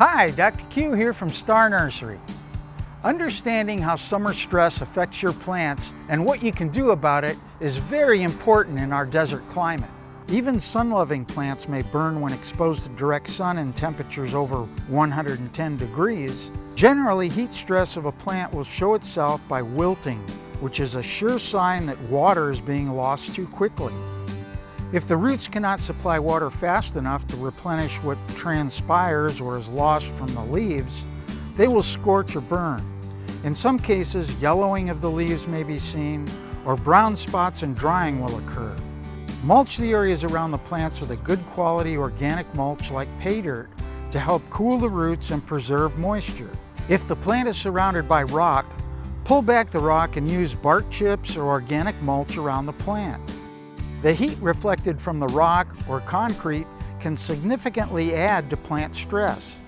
Hi, Dr. Q here from Star Nursery. Understanding how summer stress affects your plants and what you can do about it is very important in our desert climate. Even sun-loving plants may burn when exposed to direct sun and temperatures over 110 degrees. Generally, heat stress of a plant will show itself by wilting, which is a sure sign that water is being lost too quickly. If the roots cannot supply water fast enough to replenish what transpires or is lost from the leaves, they will scorch or burn. In some cases, yellowing of the leaves may be seen, or brown spots and drying will occur. Mulch the areas around the plants with a good quality organic mulch like pay dirt to help cool the roots and preserve moisture. If the plant is surrounded by rock, pull back the rock and use bark chips or organic mulch around the plant. The heat reflected from the rock or concrete can significantly add to plant stress.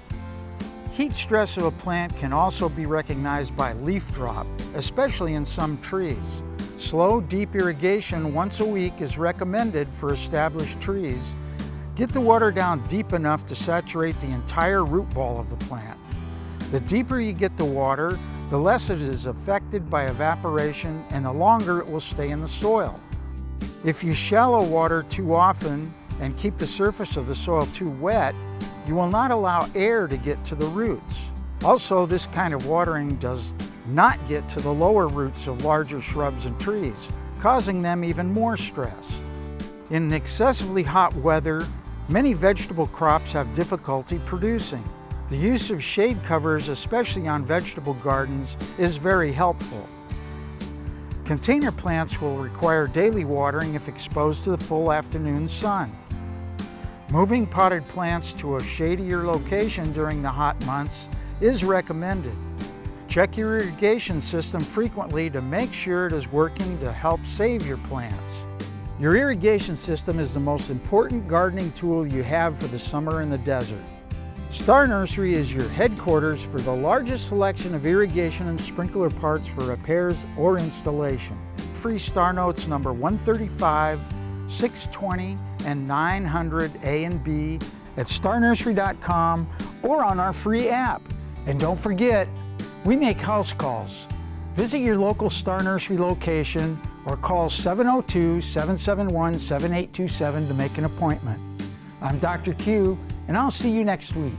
Heat stress of a plant can also be recognized by leaf drop, especially in some trees. Slow, deep irrigation once a week is recommended for established trees. Get the water down deep enough to saturate the entire root ball of the plant. The deeper you get the water, the less it is affected by evaporation and the longer it will stay in the soil. If you shallow water too often and keep the surface of the soil too wet, you will not allow air to get to the roots. Also, this kind of watering does not get to the lower roots of larger shrubs and trees, causing them even more stress. In excessively hot weather, many vegetable crops have difficulty producing. The use of shade covers, especially on vegetable gardens, is very helpful. Container plants will require daily watering if exposed to the full afternoon sun. Moving potted plants to a shadier location during the hot months is recommended. Check your irrigation system frequently to make sure it is working to help save your plants. Your irrigation system is the most important gardening tool you have for the summer in the desert. Star Nursery is your headquarters for the largest selection of irrigation and sprinkler parts for repairs or installation. Free Star Notes number 135, 620, and 900 A and B at starnursery.com or on our free app. And don't forget, we make house calls. Visit your local Star Nursery location or call 702-771-7827 to make an appointment. I'm Dr. Q, and I'll see you next week.